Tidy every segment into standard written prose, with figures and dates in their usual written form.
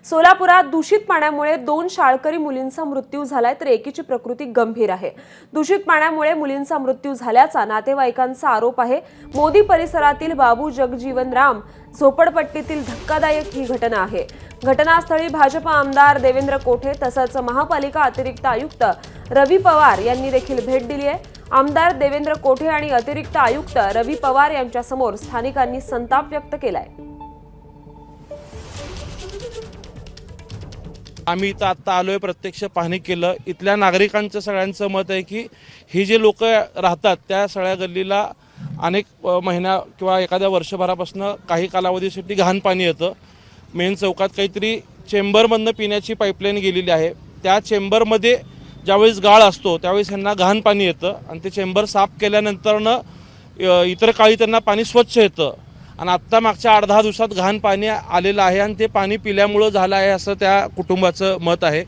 सोलापुरात दूषित पाण्यामुळे 2 शाळकरी मुलींचा मृत्यू झालाय तर एकीची प्रकृती गंभीर आहे। दूषित पाण्यामुळे मुलींचा मृत्यू झाल्याचा नातेवाईकांचा आरोप आहे। मोदी परिसरातील बाबू जगजीवन राम झोपडपट्टीतील धक्कादायक ही घटना आहे। घटनास्थळी भाजप आमदार देवेंद्र कोठे तसंच महापालिका अतिरिक्त आयुक्त रवी पवार यांनी देखील भेट दिली आहे। आमदार देवेंद्र कोठे आणि अतिरिक्त आयुक्त रवी पवार यांच्या समोर स्थानिकांनी संताप व्यक्त केलाय। आम्ही इथं आत्ता आलोय, प्रत्यक्ष पाहणी केलं। इथल्या नागरिकांचं सगळ्यांचं मत आहे की ही जे लोक राहतात त्या सगळ्या गल्लीला अनेक महिन्या किंवा एखाद्या वर्षभरापासून काही कालावधीसाठी घाण पाणी येतं। मेन चौकात काहीतरी चेंबरमधनं पिण्याची पाईपलाईन गेलेली आहे। त्या चेंबरमध्ये ज्यावेळेस गाळ असतो त्यावेळेस यांना घाण पाणी येतं आणि ते चेंबर साफ केल्यानंतरनं इतर काळी त्यांना पाणी स्वच्छ येतं आणि आत्ता मागच्या 8-10 दिवसात घाण पाणी आलेलं आहे आणि ते पाणी पिल्यामुळं झालं आहे असं त्या कुटुंबाचं मत आहे।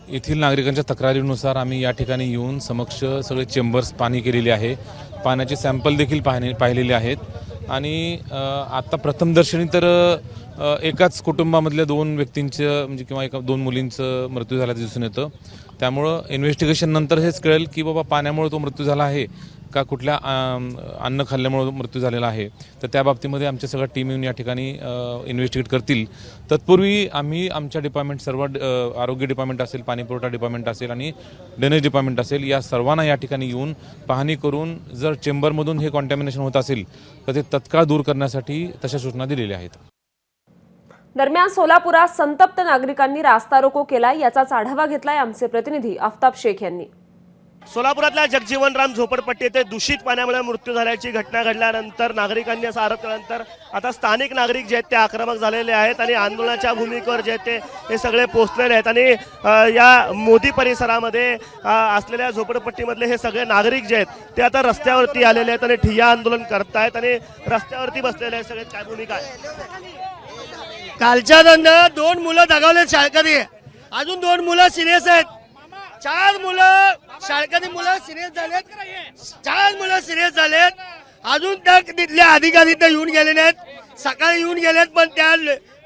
येथील नागरिकांच्या तक्रारीनुसार आम्ही या ठिकाणी येऊन समक्ष सगळे चेंबर्स पाहणी केलेली आहे। पाण्याचे सॅम्पल देखील पाहिलेले आहेत आणि आता प्रथमदर्शनी तर एकाच कुटुंबामधल्या 2 व्यक्तींचं म्हणजे किंवा 2 मुलींचं मृत्यू झाल्याचं दिसून येतं। त्यामुळं इन्व्हेस्टिगेशन नंतर हेच कळेल की बाबा पाण्यामुळे तो मृत्यू झाला आहे का कुठल्या अन्न खाल्ल्यामुळे मृत्यू झालेला आहे। तर त्या बाबतीमध्ये आमच्या सगळ्या टीम येऊन या ठिकाणी इन्व्हेस्टिगेट करतील। तत्पूर्वी आम्ही आमच्या डिपार्टमेंट सर्व आरोग्य डिपार्टमेंट असेल, पाणीपुरवठा डिपार्टमेंट असेल आणि ड्रेनेज डिपार्टमेंट असेल या सर्वांना या ठिकाणी येऊन पाहणी करून जर चेंबरमधून हे कॉन्टॅमिनेशन होत असेल तर ते तत्काळ दूर करण्यासाठी तशा सूचना दिलेल्या आहेत। दरम्यान सोलापुरात संतप्त नागरिकांनी रास्ता रोको केलाय, याचाच आढावा घेतलाय आमचे प्रतिनिधी आफताब शेख यांनी। सोलापुरातल्या जगजीवन राम झोपडपट्टी येथे दूषित पाण्यामुळे मृत्यू झाल्याची घटना घडल्यानंतर नागरिकांनी असा आरोप केल्यानंतर आता स्थानिक नागरिक जे आहेत ते आक्रमक झालेले आहेत आणि आंदोलनाच्या भूमिकेवर जे आहेत ते सगळे पोहोचलेले आहेत आणि या मोदी परिसरामध्ये असलेल्या झोपडपट्टीमधले हे सगळे नागरिक जे आहेत ते आता रस्त्यावरती आलेले आहेत आणि ठिय्या आंदोलन करतायत आणि रस्त्यावरती बसलेले आहेत। सगळे काय भूमिका आहे? कालच्या दंडात 2 मुलं दगावले शाळकरी, अजून 2 मुलं सिरियस आहेत। 4 मुलं शाळकरी मुलं सिरियस झालेत, 4 मुलं सिरियस झालेत। अजून त्या तिथले अधिकारी तर येऊन गेले नाहीत, सकाळी येऊन गेलेत पण त्या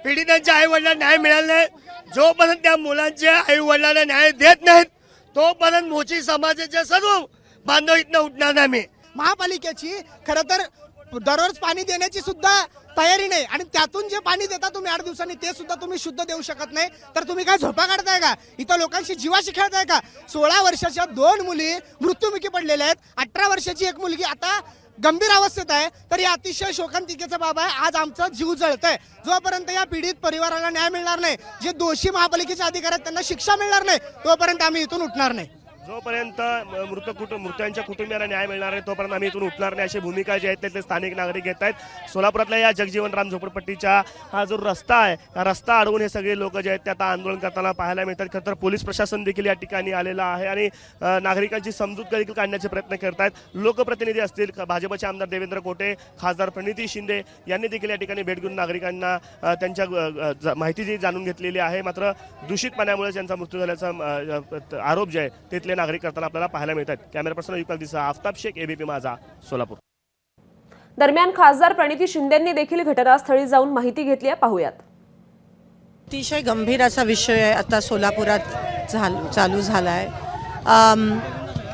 पीडितांच्या आई वडिलांना न्याय मिळाला नाही। जोपर्यंत त्या मुलांच्या आई वडिलांना न्याय देत नाहीत तोपर्यंत मोची समाजाच्या सर्व बांधव इथनं उठणार नाही। मी महापालिकेची खरं तर दररोज पाणी देण्याची सुद्धा तयारी नाही आणि त्यातून जे पाणी देता तुम्ही 8 दिवसांनी ते सुद्धा तुम्ही शुद्ध देऊ शकत नाही, तर तुम्ही काय झोपा काढताय का? इथं लोकांशी जीवाशी खेळताय का? 16 वर्षाच्या 2 मुली मृत्युमुखी पडलेल्या आहेत, 18 वर्षाची एक मुलगी आता गंभीर अवस्थेत आहे। तर या अतिशय शोकांतिकेचा बाब आहे। आज आमचा जीव जळतोय। जोपर्यंत या पीडित परिवाराला न्याय मिळणार नाही, जे दोषी महापालिकेचे अधिकारी आहेत त्यांना शिक्षा मिळणार नाही तोपर्यंत आम्ही इथून उठणार नाही। जोपर्यंत मृतांच्या कुटुंबियांना न्याय मिळणार आहे तोपर्यंत आम्ही इथून उठणार नाही अशी भूमिका जी आहेत ते स्थानिक नागरिक घेत आहेत। सोलापुरातल्या या जगजीवन राम झोपडपट्टीचा हा जो रस्ता आहे हा रस्ता अडवून हे सगळे लोक जे आहेत ते आता आंदोलन करताना पाहायला मिळतात। खरं तर पोलीस प्रशासन देखील या ठिकाणी आलेलं आहे आणि नागरिकांची समजूत देखील काढण्याचे प्रयत्न करत आहेत। लोकप्रतिनिधी असतील, भाजपचे आमदार देवेंद्र कोठे, खासदार प्रणिती शिंदे यांनी देखील या ठिकाणी भेट घेऊन नागरिकांना त्यांच्या माहिती जी जाणून घेतलेली आहे। मात्र दूषित पाण्यामुळे त्यांचा मृत्यू झाल्याचा आरोप जे आहे तिथले नागरिक करताना आपल्याला पाहायला मिळतात। कॅमेरा पर्सन युगल दिसा, आफताब शेख, एबीपी माझा, सोलापूर। दरम्यान खासदार प्रणिती शिंदेंनी देखील घटनास्थळी जाऊन माहिती घेतली आहे, पाहूयात। अतिशय गंभीर असा विषय आता सोलापुरात चालू झालाय।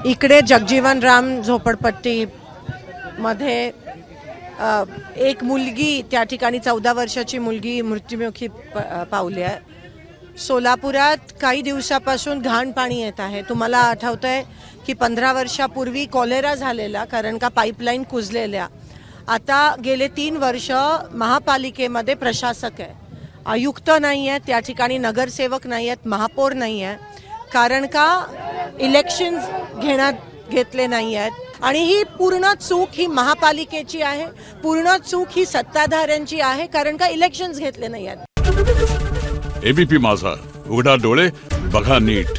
इकडे जगजीवन राम झोपडपट्टी मध्ये एक मुलगी त्या ठिकाणी 14 वर्षाची मुलगी मृत्युमुखी पावली आहे। सोलापुरात काही दिवसापासून घाण पाणी येत आहे। तुम्हाला आठवतंय की 15 वर्षापूर्वी कॉलेरा झालेला, कारण का पाईपलाईन कुजलेल्या। आता गेले 3 वर्ष महापालिकेमध्ये प्रशासक आहे, आयुक्त नाही आहेत, त्या ठिकाणी नगरसेवक नाही आहेत, महापौर नाही आहे, कारण का इलेक्शन्स घेतले नाही आहेत आणि ही पूर्ण चूक ही महापालिकेची आहे, पूर्ण चूक ही सत्ताधाऱ्यांची आहे, कारण का इलेक्शन्स घेतले नाही आहेत। एबीपी माझा, उघडा डोळे बघा नीट।